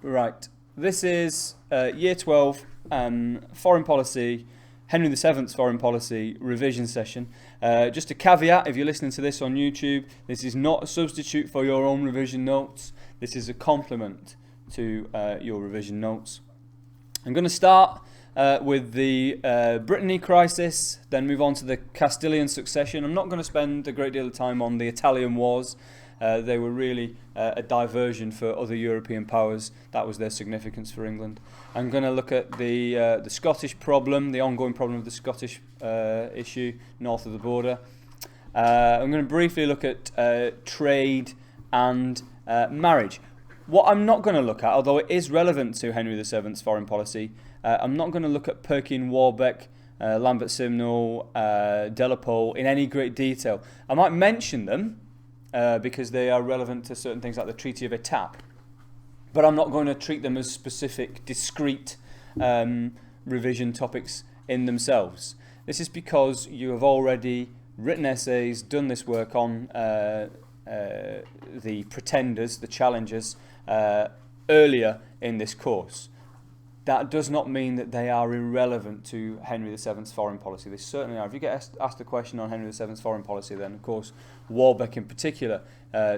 Right, this is Year 12 Foreign Policy, Henry VII's Foreign Policy revision session. Just a caveat, if you're listening to this on YouTube, this is not a substitute for your own revision notes. This is a complement to your revision notes. I'm going to start with the Brittany Crisis, then move on to the Castilian Succession. I'm not going to spend a great deal of time on the Italian Wars. They were really a diversion for other European powers. That was their significance for England. I'm going to look at the Scottish problem, the ongoing problem of the Scottish issue north of the border. I'm going to briefly look at trade and marriage. What I'm not going to look at, although it is relevant to Henry VII's foreign policy, I'm not going to look at Perkin Warbeck, Lambert Simnel, della in any great detail. I might mention them, because they are relevant to certain things like the Treaty of Étape. But I'm not going to treat them as specific, discrete revision topics in themselves. This is because you have already written essays, done this work on the pretenders, the challengers, earlier in this course. That does not mean that they are irrelevant to Henry VII's foreign policy. They certainly are. If you get asked a question on Henry VII's foreign policy, then of course Warbeck in particular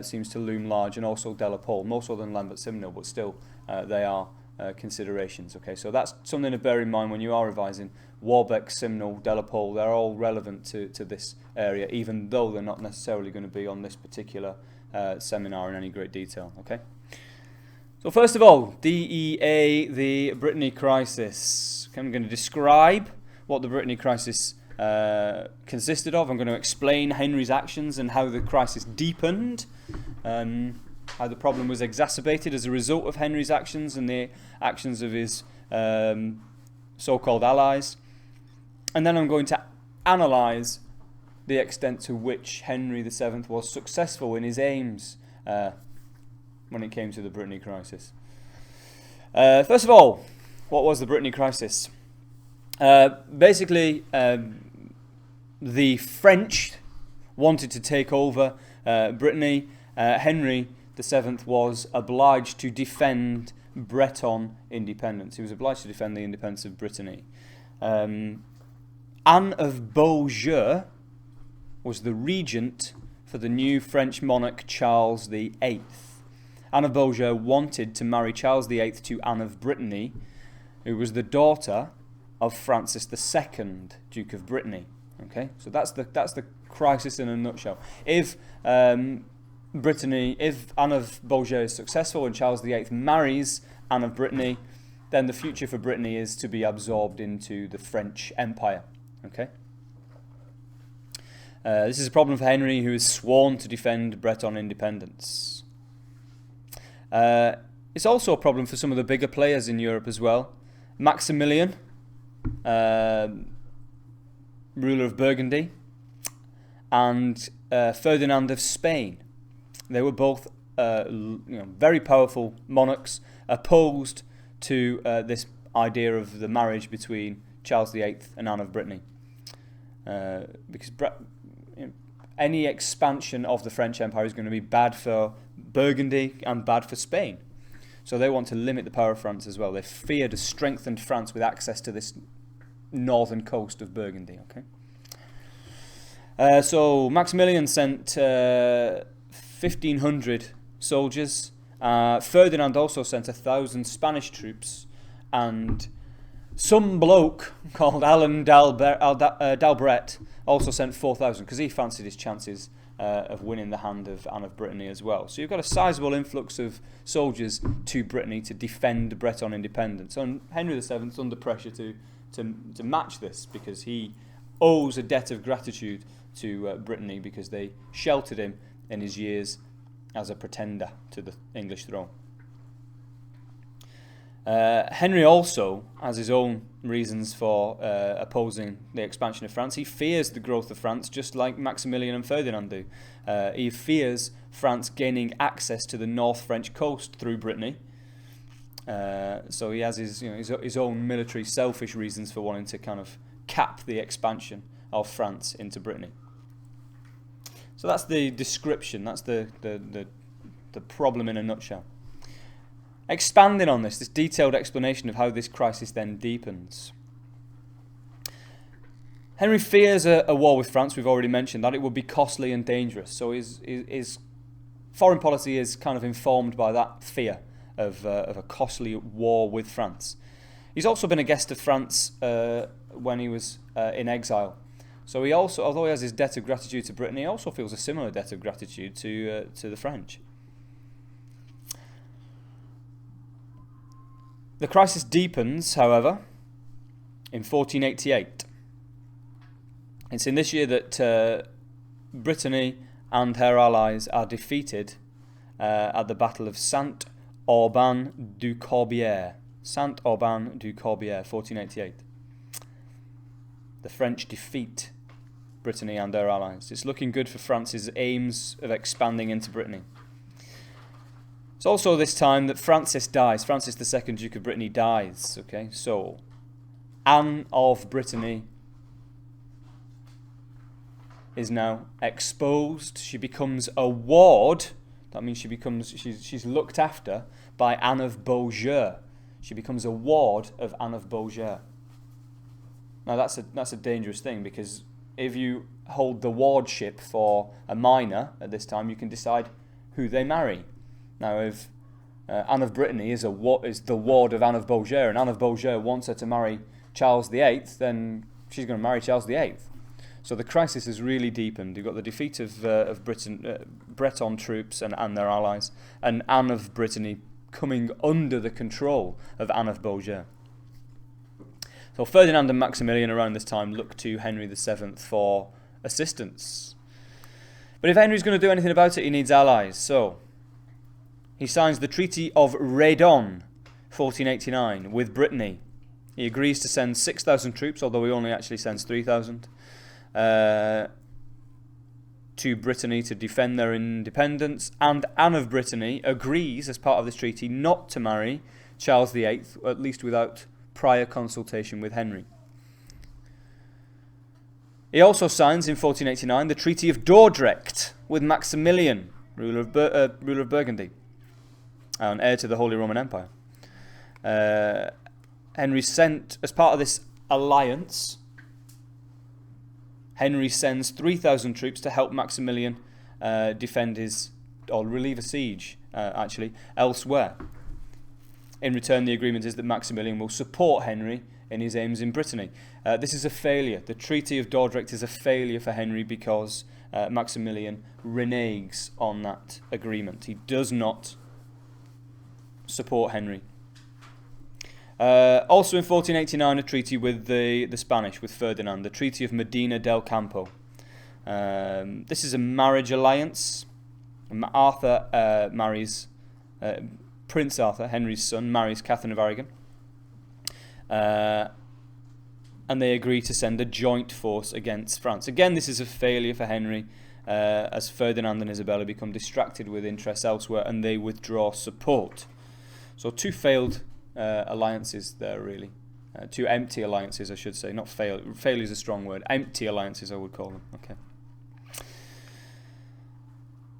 seems to loom large, and also della, more so than Lambert Simnel, but still they are considerations. Okay, so that's something to bear in mind when you are revising. Warbeck, Simnel, della, they're all relevant to this area, even though they're not necessarily going to be on this particular seminar in any great detail. Okay. So first of all, DEA, the Brittany Crisis. I'm going to describe what the Brittany Crisis consisted of. I'm going to explain Henry's actions and how the crisis deepened, how the problem was exacerbated as a result of Henry's actions and the actions of his so-called allies. And then I'm going to analyse the extent to which Henry VII was successful in his aims when it came to the Brittany Crisis. First of all, what was the Brittany Crisis? Basically, the French wanted to take over Brittany. Henry VII was obliged to defend Breton independence. He was obliged to defend the independence of Brittany. Anne of Beaujeu was the regent for the new French monarch Charles VIII. Anne of Beaujeu wanted to marry Charles VIII to Anne of Brittany, who was the daughter of Francis II, Duke of Brittany. Okay, so that's the crisis in a nutshell. If Anne of Beaujeu is successful and Charles VIII marries Anne of Brittany, then the future for Brittany is to be absorbed into the French Empire. Okay. This is a problem for Henry, who is sworn to defend Breton independence. It's also a problem for some of the bigger players in Europe as well. Maximilian, ruler of Burgundy, and Ferdinand of Spain. They were both very powerful monarchs, opposed to this idea of the marriage between Charles VIII and Anne of Brittany. Because any expansion of the French Empire is going to be bad for Burgundy and bad for Spain. So they want to limit the power of France as well. They feared a strengthened France with access to this northern coast of Burgundy. Okay. So Maximilian sent 1,500 soldiers. Ferdinand also sent 1,000 Spanish troops, and some bloke called Alan d'Albret also sent 4,000 because he fancied his chances of winning the hand of Anne of Brittany as well. So you've got a sizable influx of soldiers to Brittany to defend Breton independence. And Henry VII's under pressure to match this, because he owes a debt of gratitude to Brittany because they sheltered him in his years as a pretender to the English throne. Henry also has his own reasons for opposing the expansion of France. He fears the growth of France, just like Maximilian and Ferdinand do. He fears France gaining access to the North French coast through Brittany. So he has his own military, selfish reasons for wanting to kind of cap the expansion of France into Brittany. So that's the description. That's the problem in a nutshell. expanding on this detailed explanation of how this crisis then deepens. Henry fears a war with France. We've already mentioned that. It would be costly and dangerous. So his foreign policy is kind of informed by that fear of a costly war with France. He's also been a guest of France when he was in exile. So he also, although he has his debt of gratitude to Britain, he also feels a similar debt of gratitude to the French. The crisis deepens, however, in 1488. It's in this year that Brittany and her allies are defeated at the Battle of Saint-Auban-du-Corbière. Saint-Auban-du-Corbière, 1488. The French defeat Brittany and their allies. It's looking good for France's aims of expanding into Brittany. It's also this time that Francis dies. Francis II, Duke of Brittany, dies. Okay, so Anne of Brittany is now exposed. She becomes a ward. That means she's looked after by Anne of Beaujeu. She becomes a ward of Anne of Beaujeu. Now that's a dangerous thing, because if you hold the wardship for a minor at this time, you can decide who they marry. Now, if Anne of Brittany is the ward of Anne of Beaujeu, and Anne of Beaujeu wants her to marry Charles VIII, then she's going to marry Charles VIII. So the crisis has really deepened. You've got the defeat of Breton troops and their allies, and Anne of Brittany coming under the control of Anne of Beaujeu. So Ferdinand and Maximilian around this time look to Henry VII for assistance. But if Henry's going to do anything about it, he needs allies. So he signs the Treaty of Redon, 1489, with Brittany. He agrees to send 6,000 troops, although he only actually sends 3,000, to Brittany to defend their independence. And Anne of Brittany agrees, as part of this treaty, not to marry Charles VIII, at least without prior consultation with Henry. He also signs in 1489 the Treaty of Dordrecht with Maximilian, ruler of Burgundy, and heir to the Holy Roman Empire. Henry sent, as part of this alliance, Henry sends 3,000 troops to help Maximilian defend or relieve a siege, elsewhere. In return, the agreement is that Maximilian will support Henry in his aims in Brittany. This is a failure. The Treaty of Dordrecht is a failure for Henry because Maximilian reneges on that agreement. He does not support Henry. Also in 1489, a treaty with the Spanish, with Ferdinand, the Treaty of Medina del Campo. This is a marriage alliance. Arthur marries, Prince Arthur, Henry's son, marries Catherine of Aragon. And they agree to send a joint force against France. Again, this is a failure for Henry, as Ferdinand and Isabella become distracted with interests elsewhere and they withdraw support. So two failed alliances there, really. Two empty alliances, I should say. Not fail. Failure is a strong word. Empty alliances, I would call them. Okay.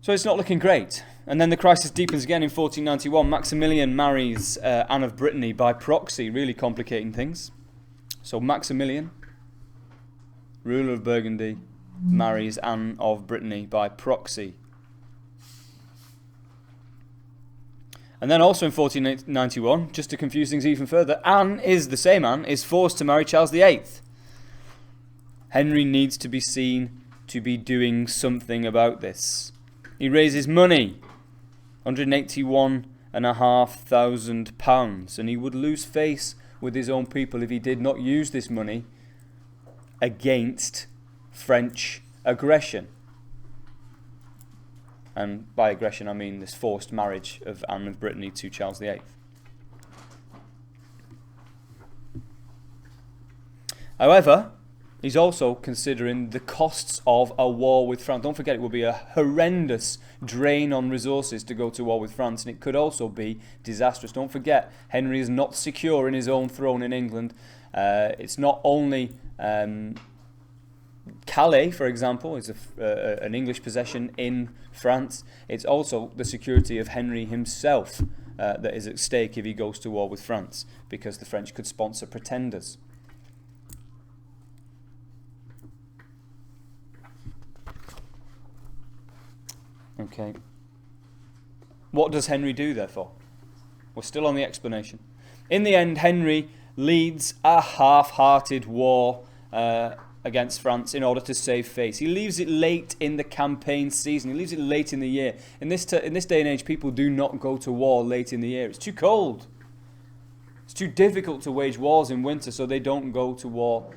So it's not looking great. And then the crisis deepens again in 1491. Maximilian marries Anne of Brittany by proxy, really complicating things. So Maximilian, ruler of Burgundy, marries Anne of Brittany by proxy. And then also in 1491, just to confuse things even further, the same Anne, is forced to marry Charles VIII. Henry needs to be seen to be doing something about this. He raises money, £181,500, and he would lose face with his own people if he did not use this money against French aggression. And by aggression, I mean this forced marriage of Anne of Brittany to Charles VIII. However, he's also considering the costs of a war with France. Don't forget, it will be a horrendous drain on resources to go to war with France, and it could also be disastrous. Don't forget, Henry is not secure in his own throne in England. It's not only Calais, for example, is an English possession in France. It's also the security of Henry himself that is at stake if he goes to war with France, because the French could sponsor pretenders. Okay. What does Henry do, therefore? We're still on the explanation. In the end, Henry leads a half-hearted war against France in order to save face. He leaves it late in the campaign season. He leaves it late in the year. In this day and age, people do not go to war late in the year. It's too cold. It's too difficult to wage wars in winter, so they don't go to war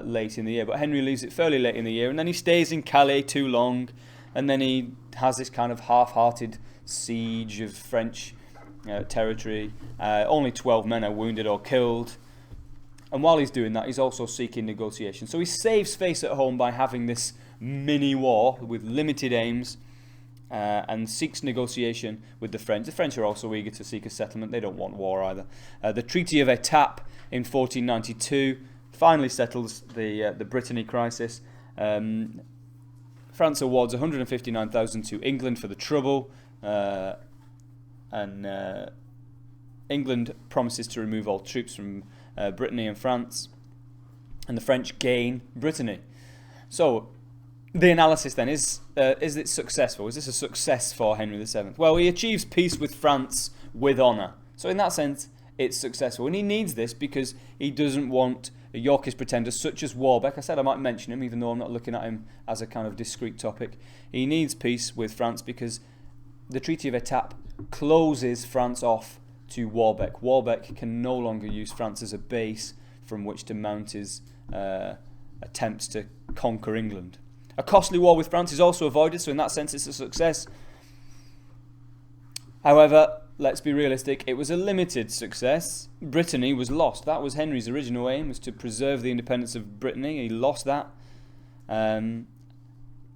late in the year. But Henry leaves it fairly late in the year, and then he stays in Calais too long, and then he has this kind of half-hearted siege of French territory. Only 12 men are wounded or killed. And while he's doing that, he's also seeking negotiation. So he saves face at home by having this mini-war with limited aims, and seeks negotiation with the French. The French are also eager to seek a settlement. They don't want war either. The Treaty of Étape in 1492 finally settles the Brittany Crisis. France awards 159,000 to England for the trouble, and England promises to remove all troops from Brittany and France, and the French gain Brittany. So the analysis then is it successful? Is this a success for Henry VII? Well, he achieves peace with France with honour. So in that sense, it's successful. And he needs this because he doesn't want a Yorkist pretender such as Warbeck. I said I might mention him, even though I'm not looking at him as a kind of discrete topic. He needs peace with France because the Treaty of Étape closes France off to Warbeck. Warbeck can no longer use France as a base from which to mount his attempts to conquer England. A costly war with France is also avoided, so in that sense it's a success. However, let's be realistic, it was a limited success. Brittany was lost. That was Henry's original aim, was to preserve the independence of Brittany. He lost that.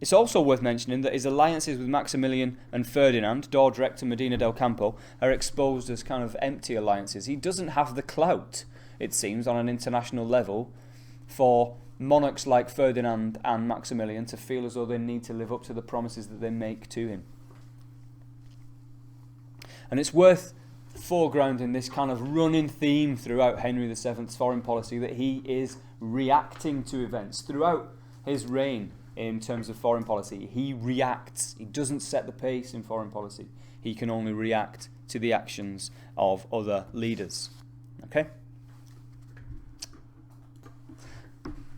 It's also worth mentioning that his alliances with Maximilian and Ferdinand, Dordrecht and Medina del Campo, are exposed as kind of empty alliances. He doesn't have the clout, it seems, on an international level for monarchs like Ferdinand and Maximilian to feel as though they need to live up to the promises that they make to him. And it's worth foregrounding this kind of running theme throughout Henry VII's foreign policy, that he is reacting to events throughout his reign. In terms of foreign policy, he reacts. He doesn't set the pace in foreign policy. He can only react to the actions of other leaders. Okay?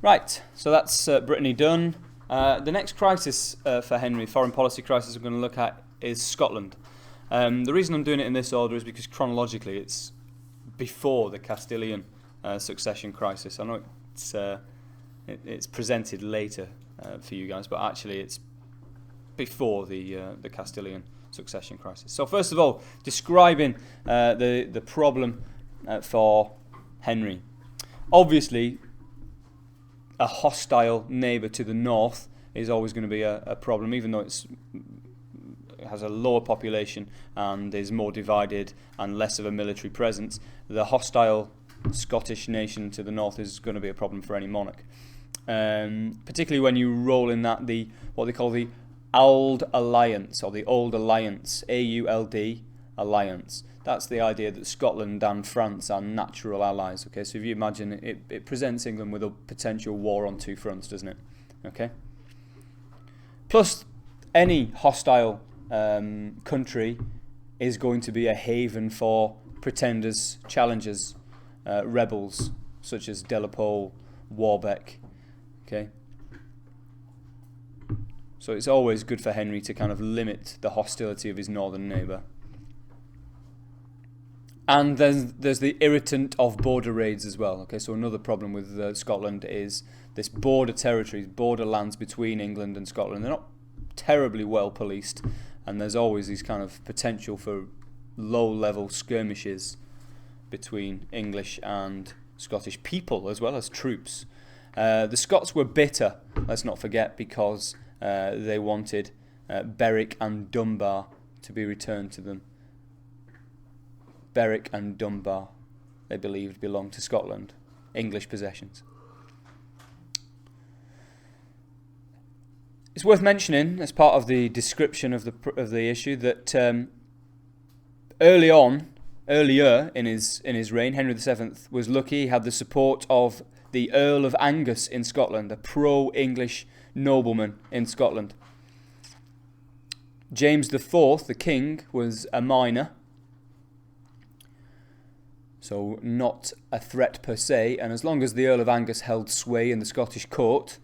Right, so that's Brittany done. The next crisis for Henry, foreign policy crisis we're going to look at, is Scotland. The reason I'm doing it in this order is because chronologically it's before the Castilian Succession crisis. I know it's presented later for you guys, but actually it's before the Castilian Succession crisis. So first of all, describing the problem for Henry. Obviously, a hostile neighbour to the north is always going to be a problem, even though it has a lower population and is more divided and less of a military presence. The hostile Scottish nation to the north is going to be a problem for any monarch. Particularly when you roll in that what they call the Auld Alliance, or the Old Alliance, AULD Alliance. That's the idea that Scotland and France are natural allies. Okay, so if you imagine it presents England with a potential war on two fronts, doesn't it? Okay. Plus, any hostile country is going to be a haven for pretenders, challengers, rebels such as della, Warbeck. Okay. So it's always good for Henry to kind of limit the hostility of his northern neighbour. And there's the irritant of border raids as well. Okay, so another problem with Scotland is this border territories, borderlands between England and Scotland. They're not terribly well policed, and there's always these kind of potential for low-level skirmishes between English and Scottish people as well as troops. The Scots were bitter, let's not forget, because they wanted Berwick and Dunbar to be returned to them. Berwick and Dunbar, they believed, belonged to Scotland, English possessions. It's worth mentioning, as part of the description of the issue, that early on, earlier in his reign, Henry VII was lucky. He had the support of the Earl of Angus in Scotland, a pro-English nobleman in Scotland. James IV, the king, was a minor, so not a threat per se, and as long as the Earl of Angus held sway in the Scottish court,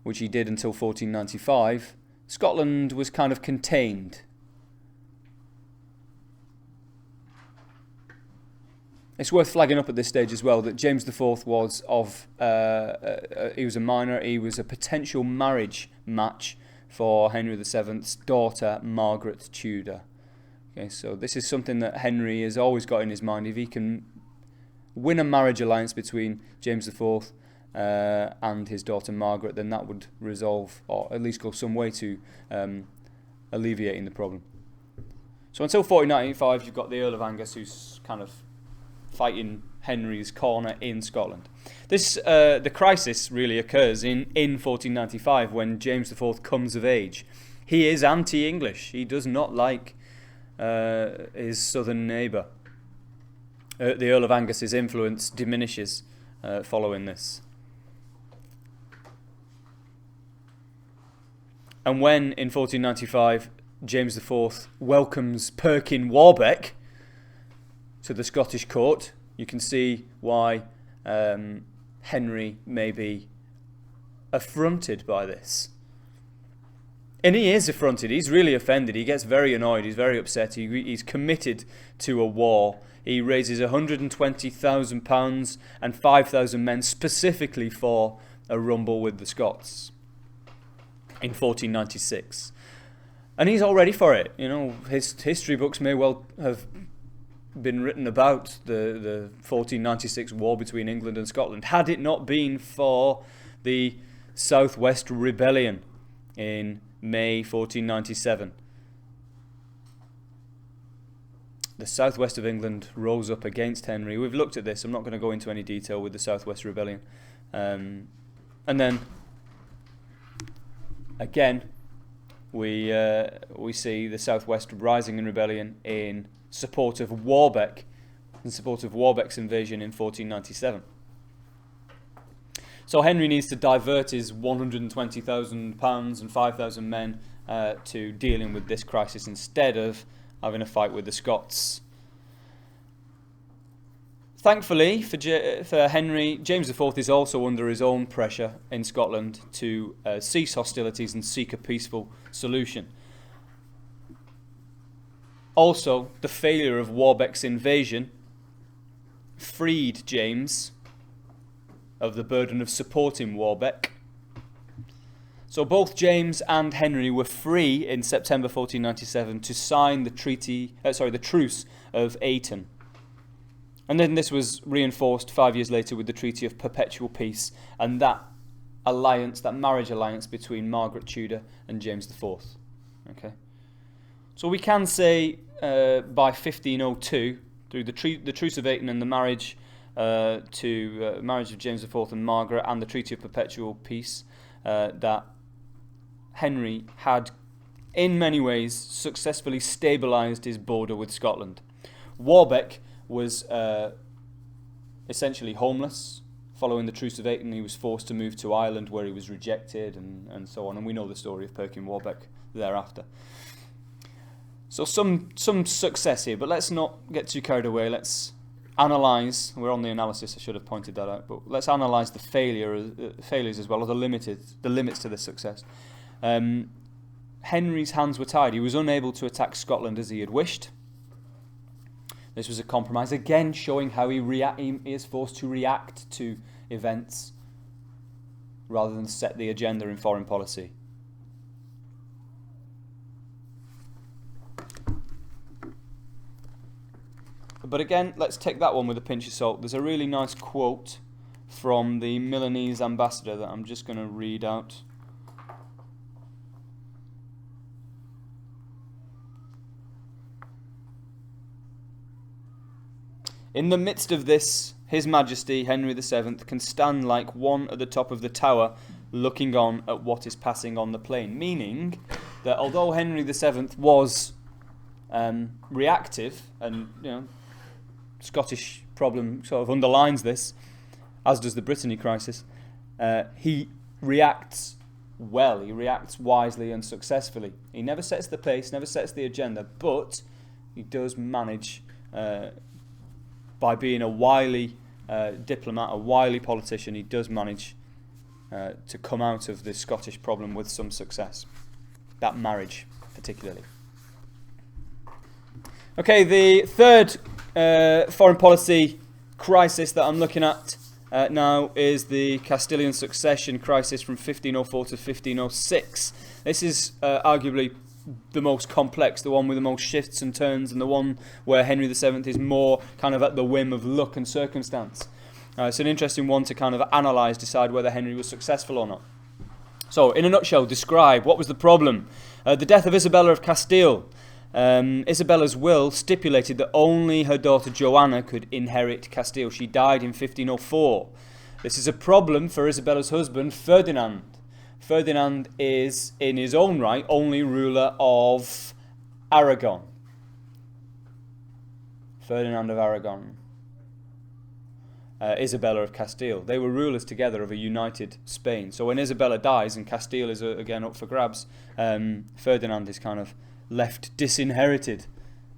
which he did until 1495, Scotland was kind of contained. It's worth flagging up at this stage as well that James IV was he was a minor. He was a potential marriage match for Henry VII's daughter, Margaret Tudor. Okay, so this is something that Henry has always got in his mind. If he can win a marriage alliance between James IV and his daughter Margaret, then that would resolve, or at least go some way to alleviating the problem. So until 1495, you've got the Earl of Angus, who's kind of fighting Henry's corner in Scotland. The crisis really occurs in 1495 when James IV comes of age. He is anti-English. He does not like his southern neighbour. The Earl of Angus's influence diminishes following this. And when, in 1495, James IV welcomes Perkin Warbeck to the Scottish court, you can see why Henry may be affronted by this. And he is affronted. He's really offended. He gets very annoyed. He's very upset. He's committed to a war. He raises £120,000 and 5,000 men specifically for a rumble with the Scots in 1496. And he's all ready for it. You know, his history books may well have been written about the 1496 war between England and Scotland had it not been for the Southwest Rebellion in May 1497. The southwest of England rose up against Henry. We've looked at this. I'm not going to go into any detail with the Southwest Rebellion. And then, again, we see the Southwest rising in rebellion in support of Warbeck, in support of Warbeck's invasion in 1497. So Henry needs to divert his £120,000 and 5,000 men to dealing with this crisis instead of having a fight with the Scots. Thankfully for Henry, James IV is also under his own pressure in Scotland to cease hostilities and seek a peaceful solution. Also, the failure of Warbeck's invasion freed James of the burden of supporting Warbeck. So both James and Henry were free in September 1497 to sign the Truce of Ayton. And then this was reinforced 5 years later with the Treaty of Perpetual Peace and that alliance, that marriage alliance between Margaret Tudor and James IV. Okay. So we can say by 1502, through the Truce of Ayton and the marriage marriage of James IV and Margaret and the Treaty of Perpetual Peace, that Henry had in many ways successfully stabilised his border with Scotland. Warbeck was essentially homeless. Following the Truce of Ayton, he was forced to move to Ireland where he was rejected and so on, and we know the story of Perkin Warbeck thereafter. So some success here, but let's not get too carried away. Let's analyse, we're on the analysis, I should have pointed that out, but let's analyse the failures as well, or the limits to the success. Henry's hands were tied. He was unable to attack Scotland as he had wished. This was a compromise, again showing how he is forced to react to events rather than set the agenda in foreign policy. But again, let's take that one with a pinch of salt. There's a really nice quote from the Milanese ambassador that I'm just going to read out. In the midst of this, His Majesty Henry VII can stand like one at the top of the tower looking on at what is passing on the plain. Meaning that although Henry VII was reactive, and Scottish problem sort of underlines this, as does the Brittany Crisis. He reacts well, he reacts wisely and successfully. He never sets the pace, never sets the agenda, but he does manage, by being a wily diplomat, a wily politician, he does manage to come out of this Scottish problem with some success. That marriage, particularly. Okay, the third foreign policy crisis that I'm looking at now is the Castilian Succession crisis from 1504 to 1506. This is arguably the most complex, the one with the most shifts and turns, and the one where Henry VII is more kind of at the whim of luck and circumstance. It's an interesting one to kind of analyse, decide whether Henry was successful or not. So, in a nutshell, describe what was the problem. The death of Isabella of Castile. Isabella's will stipulated that only her daughter Joanna could inherit Castile. She died in 1504. This is a problem for Isabella's husband, Ferdinand. Ferdinand is, in his own right, only ruler of Aragon. Ferdinand of Aragon. Isabella of Castile. They were rulers together of a united Spain. So when Isabella dies and Castile is again up for grabs, Ferdinand is kind of left disinherited,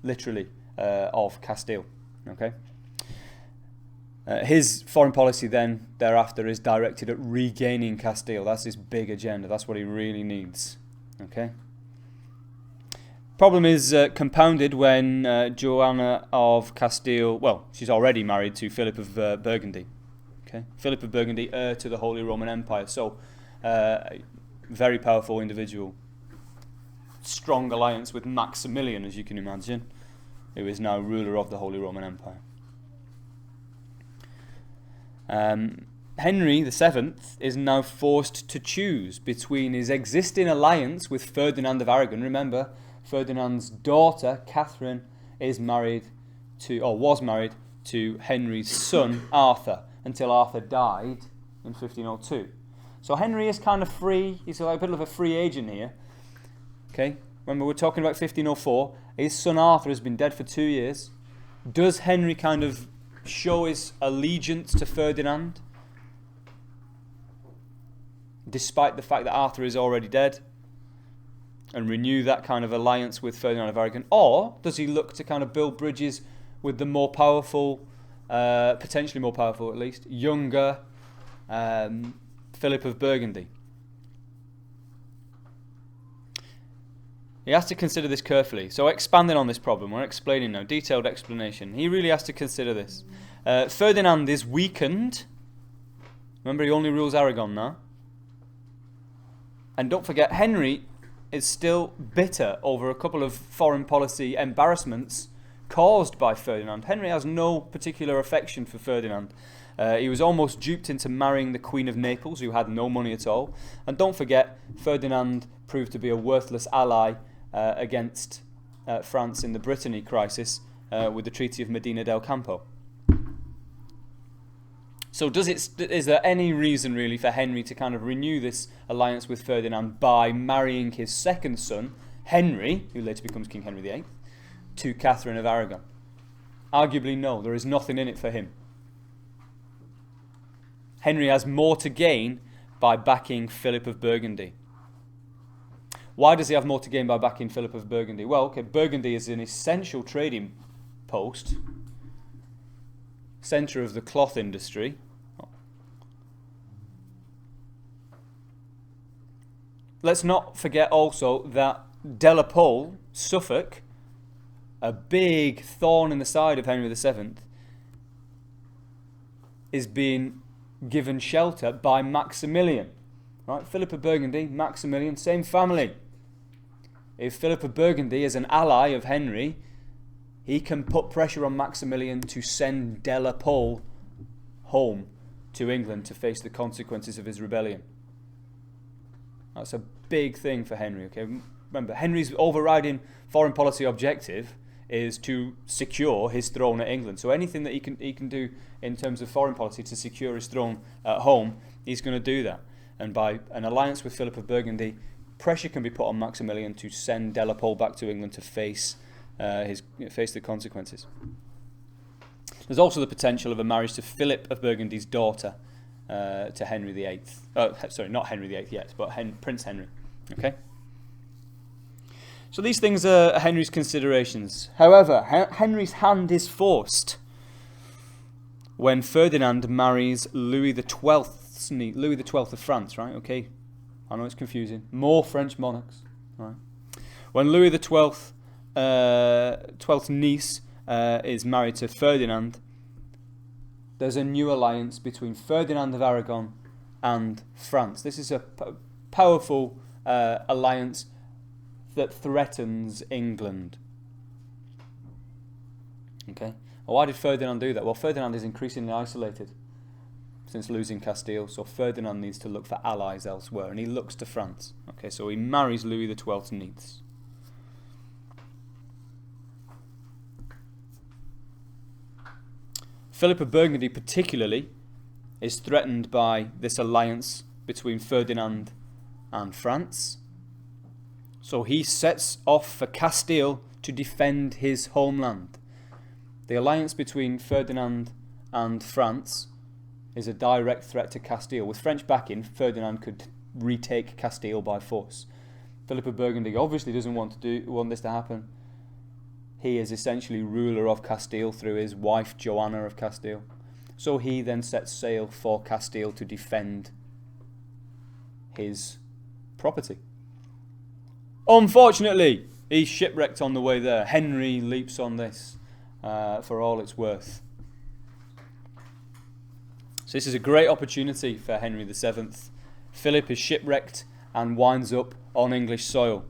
literally, of Castile. Okay. His foreign policy then, thereafter, is directed at regaining Castile. That's his big agenda. That's what he really needs. Okay. Problem is compounded when Joanna of Castile, well, she's already married to Philip of Burgundy. Okay. Philip of Burgundy, heir to the Holy Roman Empire. So, very powerful individual. Strong alliance with Maximilian, as you can imagine, who is now ruler of the Holy Roman Empire. Henry VII is now forced to choose between his existing alliance with Ferdinand of Aragon. Remember, Ferdinand's daughter, Catherine, is married to, or was married to Henry's son, Arthur, until Arthur died in 1502. So Henry is kind of free. He's like a bit of a free agent here. Okay, remember we're talking about 1504. His son Arthur has been dead for 2 years. Does Henry kind of show his allegiance to Ferdinand, despite the fact that Arthur is already dead, and renew that kind of alliance with Ferdinand of Aragon? Or does he look to kind of build bridges with the more powerful, potentially more powerful at least, younger Philip of Burgundy? He has to consider this carefully. So expanding on this problem, we're explaining now, detailed explanation. He really has to consider this. Ferdinand is weakened. Remember, he only rules Aragon now. And don't forget, Henry is still bitter over a couple of foreign policy embarrassments caused by Ferdinand. Henry has no particular affection for Ferdinand. He was almost duped into marrying the Queen of Naples, who had no money at all. And don't forget, Ferdinand proved to be a worthless ally against France in the Brittany Crisis with the Treaty of Medina del Campo. So is there any reason really for Henry to kind of renew this alliance with Ferdinand by marrying his second son, Henry, who later becomes King Henry VIII, to Catherine of Aragon? Arguably no, there is nothing in it for him. Henry has more to gain by backing Philip of Burgundy. Why does he have more to gain by backing Philip of Burgundy? Well, okay, Burgundy is an essential trading post, centre of the cloth industry. Let's not forget also that della, Suffolk, a big thorn in the side of Henry VII, is being given shelter by Maximilian. Right? Philip of Burgundy, Maximilian, same family. If Philip of Burgundy is an ally of Henry, he can put pressure on Maximilian to send della home to England to face the consequences of his rebellion. That's a big thing for Henry. Okay, remember, Henry's overriding foreign policy objective is to secure his throne at England. So anything that he can do in terms of foreign policy to secure his throne at home, he's going to do that. And by an alliance with Philip of Burgundy, pressure can be put on Maximilian to send della back to England to face face the consequences. There's also the potential of a marriage to Philip of Burgundy's daughter to Henry VIII. Sorry, not Henry VIII yet, but Prince Henry. Okay. So these things are Henry's considerations. However, Henry's hand is forced when Ferdinand marries Louis XII of France, right? Okay, I know it's confusing. More French monarchs, right? When Louis XII's niece is married to Ferdinand, there's a new alliance between Ferdinand of Aragon and France. This is a powerful alliance that threatens England. Okay. Well, why did Ferdinand do that? Well, Ferdinand is increasingly isolated since losing Castile, so Ferdinand needs to look for allies elsewhere, and he looks to France. Okay, so he marries Louis XII's niece. Philip of Burgundy particularly is threatened by this alliance between Ferdinand and France. So he sets off for Castile to defend his homeland. The alliance between Ferdinand and France is a direct threat to Castile. With French backing, Ferdinand could retake Castile by force. Philip of Burgundy obviously doesn't want this to happen. He is essentially ruler of Castile through his wife Joanna of Castile. So he then sets sail for Castile to defend his property. Unfortunately, he's shipwrecked on the way there. Henry leaps on this for all it's worth. So this is a great opportunity for Henry VII. Philip is shipwrecked and winds up on English soil.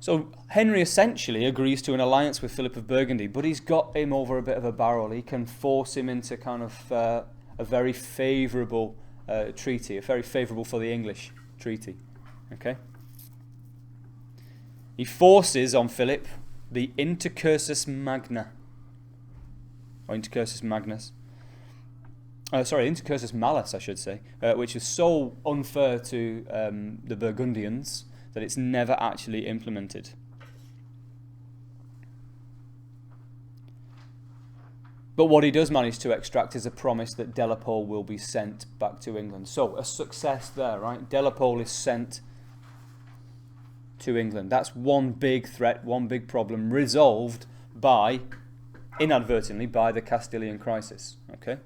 So Henry essentially agrees to an alliance with Philip of Burgundy, but he's got him over a bit of a barrel. He can force him into kind of a very favourable treaty, a very favourable for the English treaty. Okay. He forces on Philip the Intercursus Magna, or Intercursus Magnus. Intercursus Malus, I should say, which is so unfair to the Burgundians that it's never actually implemented. But what he does manage to extract is a promise that della will be sent back to England. So a success there, right? Della is sent to England. That's one big threat, one big problem resolved inadvertently by the Castilian crisis. Okay.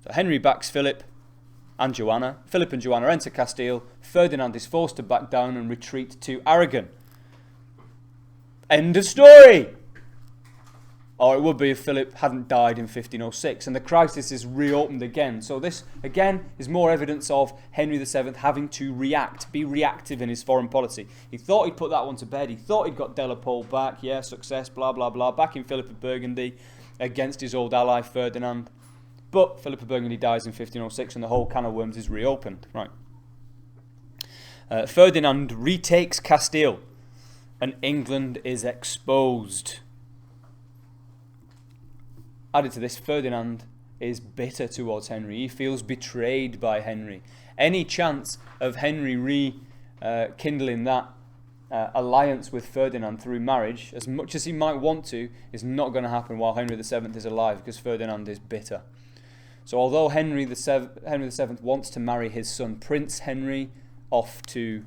So Henry backs Philip and Joanna. Philip and Joanna enter Castile. Ferdinand is forced to back down and retreat to Aragon. End of story! Or it would be if Philip hadn't died in 1506 and the crisis is reopened again. So this, again, is more evidence of Henry VII having to be reactive in his foreign policy. He thought he'd put that one to bed. He thought he'd got della back. Yeah, success, blah, blah, blah. Backing Philip of Burgundy against his old ally Ferdinand. But Philip of Burgundy dies in 1506 and the whole can of worms is reopened. Right. Ferdinand retakes Castile and England is exposed. Added to this, Ferdinand is bitter towards Henry. He feels betrayed by Henry. Any chance of Henry rekindling that alliance with Ferdinand through marriage, as much as he might want to, is not going to happen while Henry VII is alive because Ferdinand is bitter. So although Henry VII wants to marry his son Prince Henry off to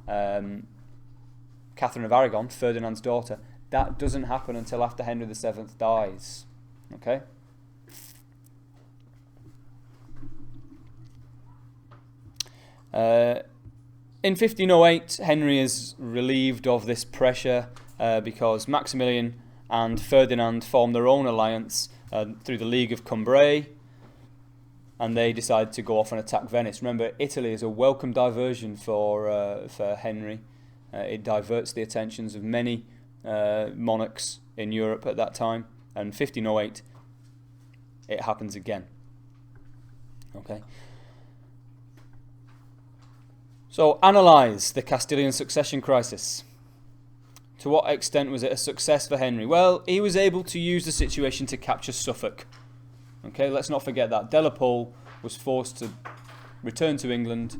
Catherine of Aragon, Ferdinand's daughter, that doesn't happen until after Henry VII dies. Okay? In 1508, Henry is relieved of this pressure because Maximilian and Ferdinand form their own alliance through the League of Cambrai, and they decide to go off and attack Venice. Remember, Italy is a welcome diversion for Henry. It diverts the attentions of many monarchs in Europe at that time, and 1508, it happens again. Okay. So, analyse the Castilian Succession crisis. To what extent was it a success for Henry? Well, he was able to use the situation to capture Suffolk. Okay, let's not forget that. Della was forced to return to England.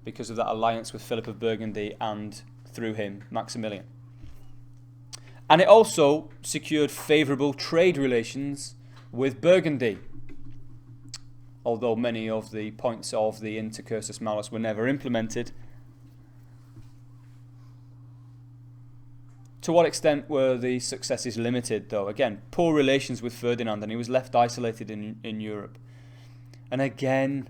because of that alliance with Philip of Burgundy and, through him, Maximilian. And it also secured favourable trade relations with Burgundy, although many of the points of the Intercursus Malus were never implemented. To what extent were the successes limited, though? Again, poor relations with Ferdinand, and he was left isolated in Europe. And again,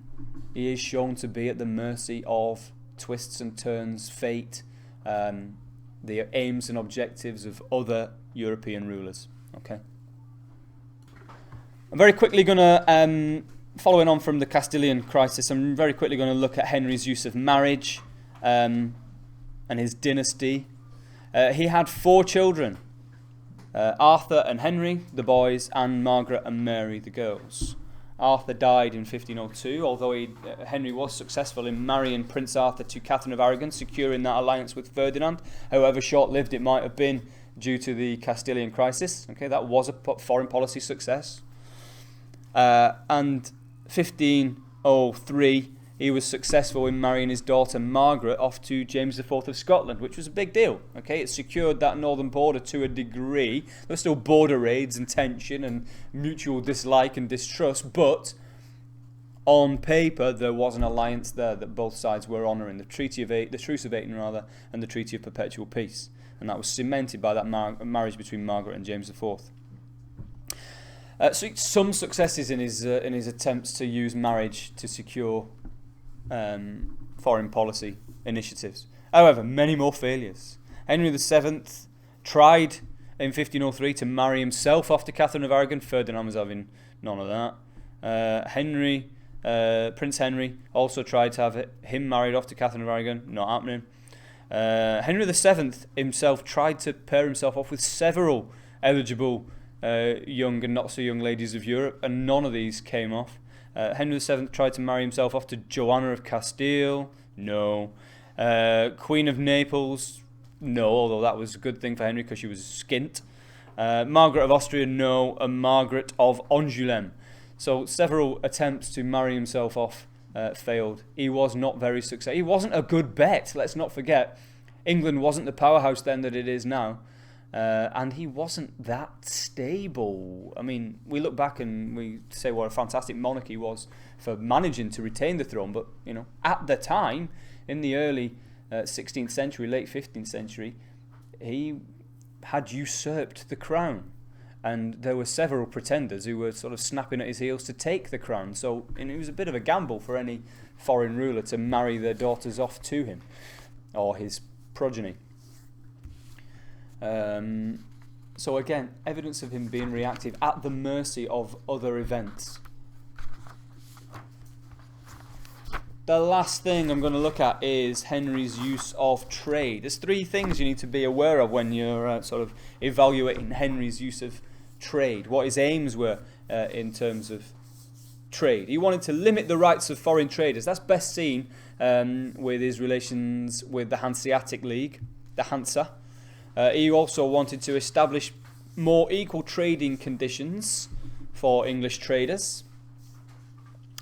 he is shown to be at the mercy of twists and turns, fate, the aims and objectives of other European rulers. Okay. I'm very quickly going to, following on from the Castilian crisis, I'm very quickly going to look at Henry's use of marriage and his dynasty. He had 4 children, Arthur and Henry, the boys, and Margaret and Mary, the girls. Arthur died in 1502, although Henry was successful in marrying Prince Arthur to Catherine of Aragon, securing that alliance with Ferdinand, however short-lived it might have been due to the Castilian crisis. Okay, that was a foreign policy success. And 1503, he was successful in marrying his daughter Margaret off to James IV of Scotland, which was a big deal. Okay, it secured that northern border to a degree. There were still border raids and tension and mutual dislike and distrust, but on paper there was an alliance there that both sides were honouring, the Truce of Ayton, and the Treaty of Perpetual Peace, and that was cemented by that marriage between Margaret and James IV. So some successes in his attempts to use marriage to secure foreign policy initiatives. However, many more failures. Henry VII tried in 1503 to marry himself off to Catherine of Aragon. Ferdinand was having none of that. Prince Henry also tried to have him married off to Catherine of Aragon. Not happening. Henry VII himself tried to pair himself off with several eligible young and not so young ladies of Europe, and none of these came off. Henry VII tried to marry himself off to Joanna of Castile. No. Queen of Naples. No, although that was a good thing for Henry because she was skint. Margaret of Austria. No. And Margaret of Angoulême. So several attempts to marry himself off failed. He was not very successful. He wasn't a good bet. Let's not forget, England wasn't the powerhouse then that it is now. And he wasn't that stable. I mean, we look back and we say what a fantastic monarch he was for managing to retain the throne, but at the time, in the early 16th century, late 15th century, he had usurped the crown, and there were several pretenders who were sort of snapping at his heels to take the crown. So it was a bit of a gamble for any foreign ruler to marry their daughters off to him or his progeny. So again, evidence of him being reactive at the mercy of other events. The last thing I'm going to look at is Henry's use of trade. There's 3 things you need to be aware of when you're sort of evaluating Henry's use of trade, what his aims were in terms of trade. He wanted to limit the rights of foreign traders. That's best seen with his relations with the Hanseatic League, the Hansa. He also wanted to establish more equal trading conditions for English traders.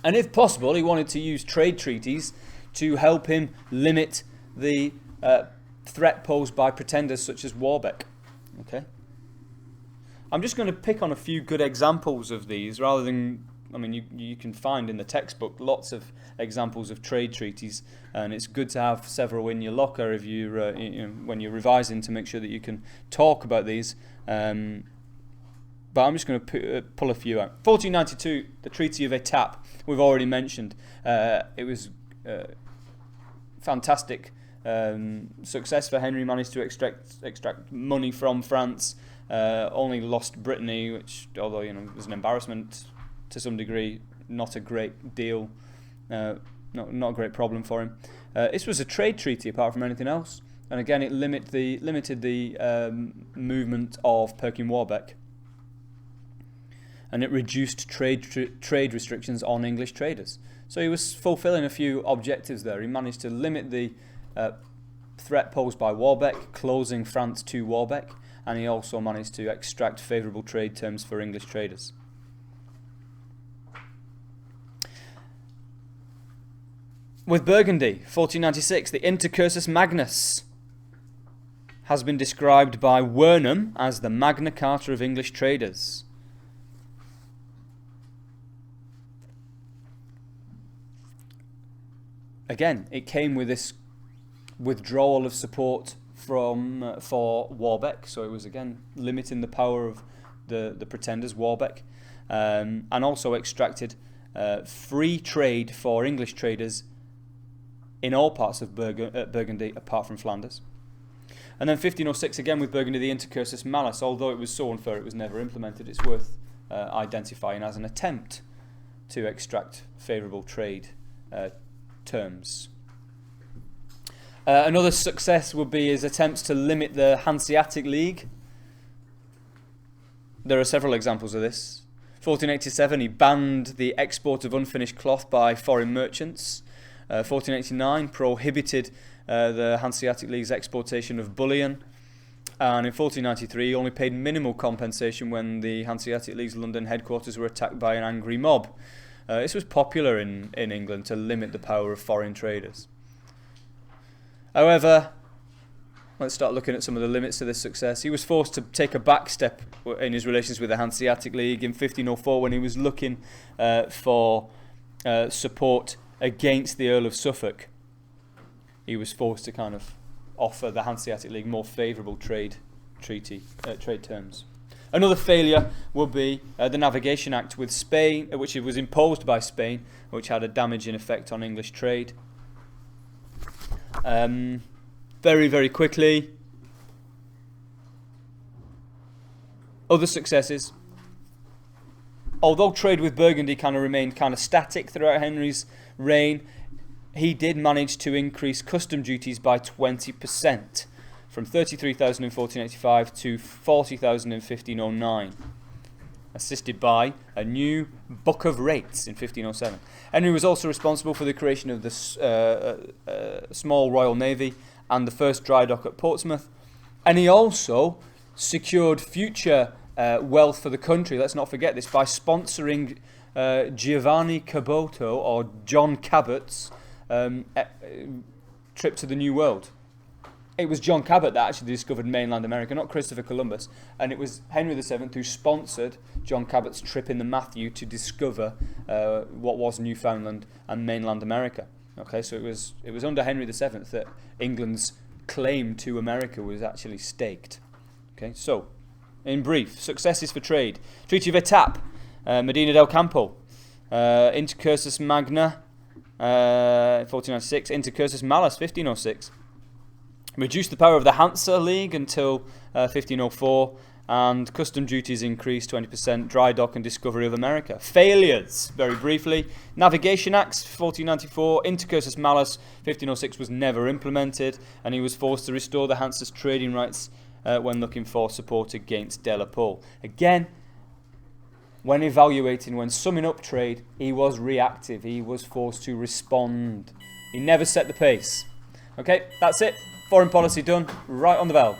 And if possible, he wanted to use trade treaties to help him limit the threat posed by pretenders such as Warbeck. Okay. I'm just going to pick on a few good examples of these rather than... I mean, you can find in the textbook lots of examples of trade treaties, and it's good to have several in your locker if when you're revising, to make sure that you can talk about these. But I'm just going to pull a few out. 1492, the Treaty of Étape, we've already mentioned. It was fantastic success for Henry. Managed to extract money from France. Only lost Brittany, which, although was an embarrassment to some degree, not a great deal, not a great problem for him. This was a trade treaty apart from anything else, and again it limited the movement of Perkin Warbeck, and it reduced trade restrictions on English traders. So he was fulfilling a few objectives there. He managed to limit the threat posed by Warbeck, closing France to Warbeck, and he also managed to extract favourable trade terms for English traders. With Burgundy, 1496, the Intercursus Magnus has been described by Wernham as the Magna Carta of English traders. Again, it came with this withdrawal of support for Warbeck, so it was again limiting the power of the pretenders, Warbeck, and also extracted free trade for English traders in all parts of Burgundy apart from Flanders. And then 1506 again with Burgundy, the Intercursus Malus. Although it was so unfair it was never implemented, it's worth identifying as an attempt to extract favourable trade terms. Another success would be his attempts to limit the Hanseatic League. There are several examples of this. 1487 he banned the export of unfinished cloth by foreign merchants. 1489 prohibited the Hanseatic League's exportation of bullion, and in 1493 he only paid minimal compensation when the Hanseatic League's London headquarters were attacked by an angry mob. This was popular in England to limit the power of foreign traders. However, let's start looking at some of the limits to this success. He was forced to take a back step in his relations with the Hanseatic League in 1504 when he was looking for support against the Earl of Suffolk. He was forced to kind of offer the Hanseatic League more favourable trade terms. Another failure would be the Navigation Act with Spain, which was imposed by Spain, which had a damaging effect on English trade. Very, very quickly, other successes. Although trade with Burgundy kind of remained kind of static throughout Henry's reign, he did manage to increase custom duties by 20%, from 33,000 in 1485 to 40,000 in 1509, assisted by a new Book of Rates in 1507. Henry was also responsible for the creation of the small Royal Navy and the first dry dock at Portsmouth, and he also secured future wealth for the country, let's not forget this, by sponsoring Giovanni Caboto, or John Cabot's trip to the New World. It was John Cabot that actually discovered mainland America, not Christopher Columbus, and it was Henry VII who sponsored John Cabot's trip in the Matthew to discover what was Newfoundland and mainland America. Okay, so it was under Henry VII that England's claim to America was actually staked. Okay, so in brief, successes for trade: Treaty of Etap, Medina del Campo, Intercursus Magna, 1496, Intercursus Malus, 1506. Reduced the power of the Hansa League until 1504, and custom duties increased 20%, dry dock and discovery of America. Failures, very briefly: Navigation Acts, 1494, Intercursus Malus, 1506 was never implemented, and he was forced to restore the Hansa's trading rights when looking for support against della. Again, when evaluating, when summing up trade, he was reactive. He was forced to respond. He never set the pace. Okay, that's it. Foreign policy done. Right on the bell.